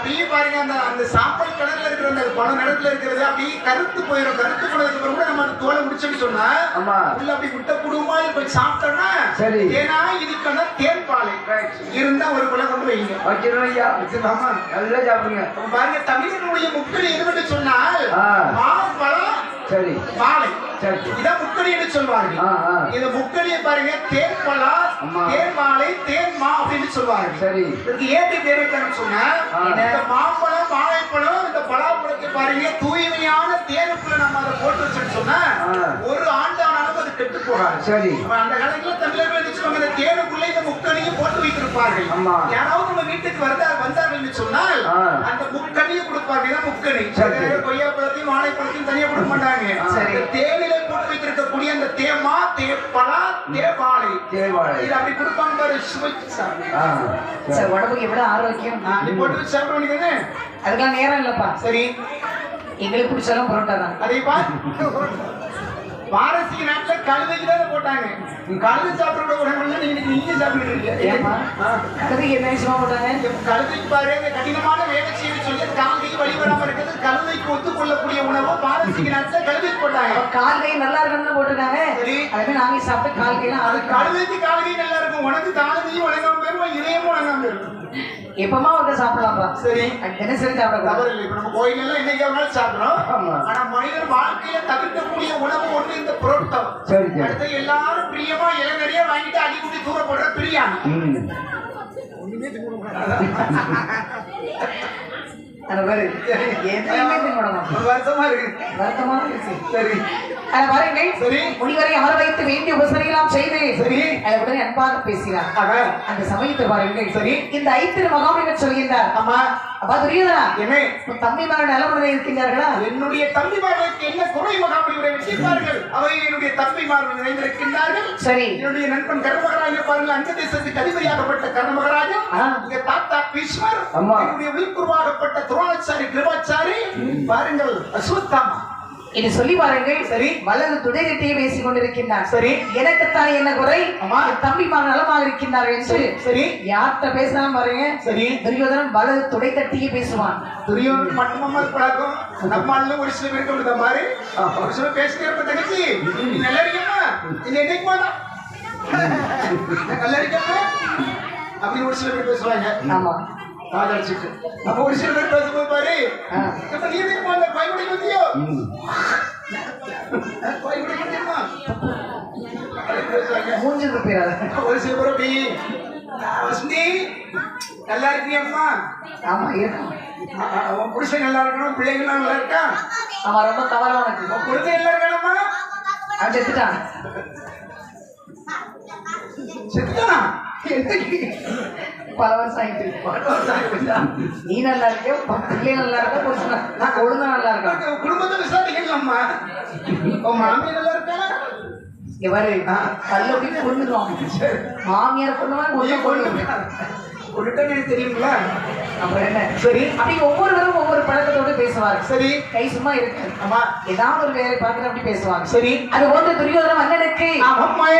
அப்படியே பாருங்க அந்த அந்த சாம்பல் கடல்ல இருக்கிற அந்த பணம் நிலத்துல இருக்கிறது அப்படியே கருத்து போயிடும். கருத்து போனதுக்கு அப்புறம் கூட நம்ம அந்த தோலை முடிச்சோம்னு சொன்னா உள்ள அப்படி முட்டை குடுமா போய் சாப்பிட்டோம்னா சரி. ஏன்னா இதுக்கான தேன் பாலை இருந்தா ஒரு குலை கொண்டு வைங்க வைக்கிறோம் ஐயா. ஆமா நல்லா சாப்பிடுங்க. பாருங்க தமிழனுடைய முக்கள் எதுன்னு சொன்னால் மாம்பழம் சரி பாலை இதான் முக்கடி என்று சொல்வார்கள். இந்த முக்கடியை பாருங்க தேன் பழா தேன் மாலை தேன் மா அப்படின்னு சொல்வார்கள். சரி இதுக்கு ஏன் பேர் வைத்தாங்கன்னு சொன்னா இந்த மாம்பழம் வாழைப்பழம் இந்த பலாப்பழத்தை பாருங்க தூய்மையான தேனுக்குள்ள நம்ம அதை போட்டு வச்சோம்னு சொன்னா ஒரு ஆண்டு ஆனாலும் அது கெட்டு போகாது. சரி அந்த காலத்துல தமிழர்கள் நினைச்சுவாங்க இந்த தேனுக்குள்ள இந்த முக்கடியை போட்டு வைத்திருப்பார்கள். யாராவது நம்ம வீட்டுக்கு வந்தார்கள் சொன்னால் அந்த முக்கடியை கொடுப்பாங்க. முக்கடி கொய்யா பழத்தையும் வாழைப்பழத்தையும் தனியா கொடுக்க மாட்டாங்க. தேனிலே போட்டு வைத்திருக்கக்கூடிய அந்த தேமா தேப்பழா தேவாழை இது அப்படி கொடுப்பாங்க பாரு. உடம்புக்கு எவ்வளவு ஆரோக்கியம். நீ போட்டு வச்சு சாப்பிட வேண்டியது அதுக்கெல்லாம் நேரம் இல்லப்பா. சரி எங்களுக்கு பிடிச்சாலும் பரோட்டா தான். அதேப்பா பாரசீக நாட்டுல கழுதைக்கு தான் போட்டாங்க. கழுதை சாப்பிட உடம்புல நீங்க சாப்பிட்டு இருக்கீங்க. கழுதைக்கு என்ன விஷயமா போட்டாங்க? கழுதைக்கு பாரு கடினமான வேலை செய்ய சொல்லி கால்கை வழிவராம இருக்கிறது கழுதைக்கு ஒத்துக்கொள்ளக்கூடிய உணவு பாரசீக நாட்டுல கழுதைக்கு போட்டாங்க. கால்கை நல்லா இருக்கணும்னு போட்டுருக்காங்க. அதே நாங்க சாப்பிட்டு கால்கைலாம் அது கழுதைக்கு கால்கை நல்லா இருக்கும். உனக்கு கால்கையும் வழங்காம போயிருவோம் இதயமும் வழங்காம இருக்கும். எப்பமா வந்து சாப்பிடலாம்ப்பா. சரி தினசரி சாப்பிடலாம். இப்ப நம்ம கோயில் எல்லாம் இன்னைக்கு ஒரு நாள் சாப்பிடுறோம். ஆனா மனிதர் வாழ்க்கையில தவிர்க்கக்கூடிய உணவு ஒண்ணு இந்த புரோட்டம். அடுத்து எல்லாரும் பிரியமா இளநறியா வாங்கிட்டு அடி குட்டி தூர போடுற பிரியாணி. வருத்தமா இருக்கு. சரி முனிவரை அமர வைத்து வேண்டிய உபசரிக்கலாம் செய்து உடனே அன்பாக பேசினார். அந்த சமயத்தை பாருங்கள். சரி இந்த ஐத்திரு மகாமுனிவர் சொல்கின்றார். ஆமா அப்பா துரியோதனா என்ன தம்பிமார்கள் நலமுடன் இருக்கின்றார்களா? என்னுடைய தம்பிமார்களுக்கு என்ன குறை மகாமுனிவரை வச்சிருப்பார்கள். அவை என்னுடைய தம்பிமார்கள் நிறைந்திருக்கின்றார்கள். சரி என்னுடைய நண்பன் கர்மகராஜ பாருங்கள். அந்த தேசத்துக்கு அதிபதியாகப்பட்ட கர்மகராஜன் இங்க தாத்தா பீஷ்மர் என்னுடைய உயிர்குருவாகப்பட்ட துரோணாச்சாரி கிருபாச்சாரி பாருங்கள் அஸ்வத்தாமா இது சொல்லி பாருங்கள். சரி வலது துடை கட்டியே பேசிக் கொண்டிருக்கின்றார். சரி எனக்குத்தான் என்ன குறை? தம்பி மகன் நலமாக இருக்கின்றார்கள் என்று சரி யார்கிட்ட பேசலாம் பாருங்க. சரி துரியோதனன் வலது துடை தட்டியே பேசுவான். துரியோதனன் மட்டுமா பழக்கம் நம்மால ஒரு சில பேருக்கு இந்த மாதிரி ஒரு சில பேசிட்டே இருப்ப தங்கச்சி நல்லா இருக்கமா இல்ல என்னைக்கு போனா நல்லா இருக்கமா அப்படின்னு ஒரு சில பேர் பேசுவாங்க. ஆமா ஆதரிச்சுட்டு அப்ப ஒரு சில பேர் பேசும்போது பாரு இப்ப நீ எதுக்கு போன பயப்படி வந்தியோ பயப்படி வந்தியம்மா மூஞ்சுக்கு பேராத ஒரு சில பேர் அப்படி வசந்தி நல்லா இருக்கியம்மா. ஆமா இருக்கும். உன் புருஷன் நல்லா இருக்கணும் பிள்ளைங்க நல்லா இருக்கா? அவன் ரொம்ப கவலை உனக்கு. உன் புருஷன் நல்லா இருக்கணுமா? அவன் செத்துட்டான். செத்துட்டானா? பல வருஷம் ஆயிட்டு. நீ நல்லா இருக்க பிள்ளை நல்லா இருக்க ஒழுங்கா நல்லா இருக்க குடும்பத்தை விசாரிக்கலாமா? உன் மாமியார் நல்லா இருக்கா? எவரு கல்ல போய் கொண்டுருவாங்க. மாமியார் கொண்டுவாங்க கொண்டுட்டேன்னு தெரியுங்களா? அப்புறம் என்ன? சரி அப்படி ஒவ்வொருவரும் ஒவ்வொரு பழக்கத்தோடு பேசுவார். சரி கை சும்மா இருக்கு. ஆமா ஏதாவது ஒரு வேலை பார்த்து அப்படி பேசுவாங்க. சரி அது போன்ற துரியோதன மன்னனுக்கு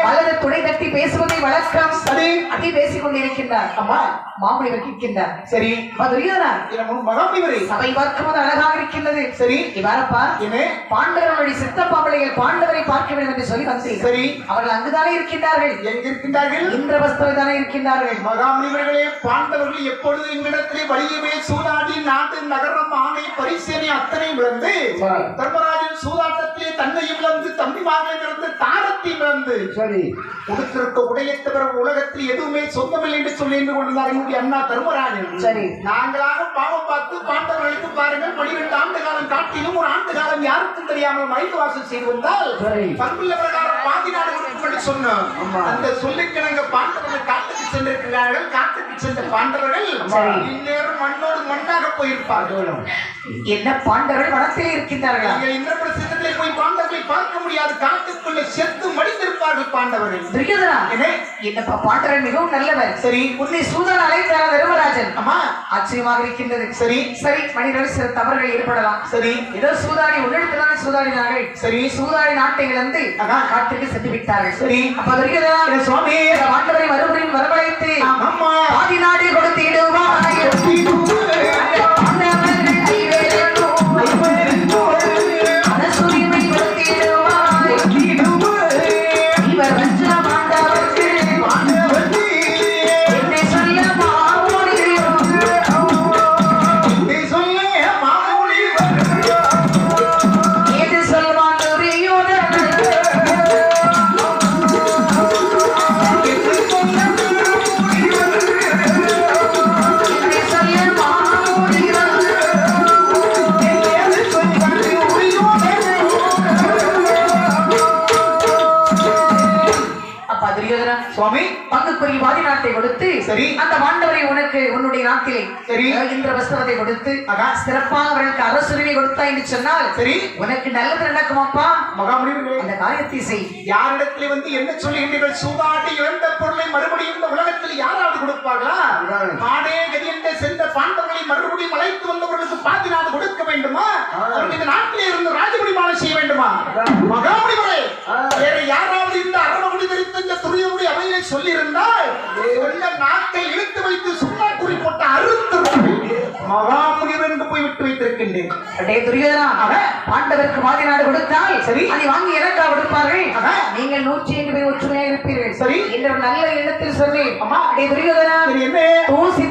வலது துணை தட்டி பேசுவதை வழக்கம். சரி அப்படி பேசிக் கொண்டிருக்கின்றார். ஆமா மாமுனிவர் கேட்கின்றார். சரி துரியோதனா மகாமுனிவரை சபை பார்க்கும்போது அழகாக இருக்கின்றது. சரி இவ்வாறப்பா என்ன பாண்டவர்களுடைய சித்தப்பாவளைகள் பாண்டவரை பார்க்க வேண்டும் என்று சொல்லி வந்தேன். சரி அவர்கள் அங்குதானே இருக்கின்றார்கள். எங்க இருக்கின்றார்கள்? இந்திரவஸ்திரத்தில் தானே இருக்கின்றார்கள். மகாமுனிவர்களே பாண்டவர்கள் எப்பொழுது எங்களிடத்திலே வலியவே சூதாடி நாட்டு நகரம் ஆணை பரிசேனை அத்தனை விளந்து தர்மராஜன் சூதாட்டத்திலே தன்னையும் விளந்து தம்பிமார்களை விளந்து தாரத்தையும் விளந்து சரி கொடுத்திருக்க உடைய தவிர உலகத்தில் எதுவுமே சொந்தமில்லை என்று சொல்லி கொண்டிருந்தார் என்னுடைய அண்ணா தர்மராஜன். சரி நாங்களாக பாவம் பார்த்து பாண்டவர்களுக்கு பாருங்கள் 12 ஆண்டு காலம் காட்டிலும் ஒரு ஆண்டு காலம் யாருக்கும் தெரியாமல் மயிர் வாசல் செய்து வந்தால் பண்புள்ள பிரகாரம் பாதி நாடு கொடுக்கும் சொன்னோம். அந்த சொல்லிக்கிழங்க பாண்டவர்கள் காட்டுக்கு சென்றிருக்கிறார்கள். காட்டுக்கு சென்ற பாண்டவர்கள் இந்நேரம் மண்ணோடு மண்ணாக போயிருப்பார்கள். என்ன பாண்டவர்கள் வனத்திலே இருக்கின்றார்கள். இந்திரபிரசத்திலே போய் பாண்டவர்களை பார்க்க முடியாது. காட்டுக்குள்ளே செத்து மடிந்திருப்பார்கள் பாண்டவர்கள். துரியோதனா என்னப்பா பாண்டவர்கள் மிகவும் நல்லவர். சரி உன்னை சூதன் அழைத்தார் தர்மராஜன். ஆமா ஆச்சரியமாக இருக்கின்றது. சரி சரி மனிதர்கள் சில தவறுகள் ஏற்படலாம். சரி ஏதோ சூதாடி உன்னிடத்துதானே சூதாடினார்கள். சரி சூதாடி நாட்டை இழந்து காட்டுக்கு சென்று விட்டார்கள். சரி அப்ப துரியோதனா சுவாமி பாண்டவரை மறுபடியும் வரவழைத்து பாதி நாடு கொடுத்து சுவாமி பங்குக்குரிய வாதி நாட்டை கொடுத்து சரி அந்த பாண்டவரை உனக்கு உன்னுடைய நாட்டிலே சரி என்ற வஸ்திரத்தை கொடுத்து சிறப்பாக அவர்களுக்கு அரசுரிமை கொடுத்தா என்று சொன்னால் சரி உனக்கு நல்லது நடக்கும் அப்பா. மகாமுனிவர்களே அந்த காரியத்தை செய். யாரிடத்திலே வந்து என்ன சொல்லுகின்றீர்கள்? சூதாடி இழந்த பொருளை மறுபடியும் இந்த உலகத்தில் யாராவது கொடுப்பார்களா? நாடே கதி என்று சென்ற பாண்டவர்களை மறுபடியும் அழைத்து வந்தவர்களுக்கு பாதினாது கொடுக்க வேண்டுமா? அவர்கள் இந்த நாட்டிலே இருந்து ராஜகுடி மாலை செய்ய வேண்டுமா? மகாமுனிவரே வேற யாராவது இந்த அரவகுடி தரித்த இந்த துரியமுடி அவையை சொல்லியிருந்தால் உள்ள நாட்டை இழுத்து வைத்து சுண்ணா குறி போட்ட அறுத்து மகாமுனிவர் என்று போய் விட்டு வைத்திருக்கின்றேன். துரியோதனா பாண்டவருக்கு வாதி நாடு கொடுத்தால் சரி அதை வாங்கி எனக்கா கொடுப்பார்கள். நீங்கள் 105 பேர் ஒற்றுமையாக இருப்பீர்கள். சரி என்ற நல்ல எண்ணத்தில் சொன்னேன். துரியோதனா என்ன தூசி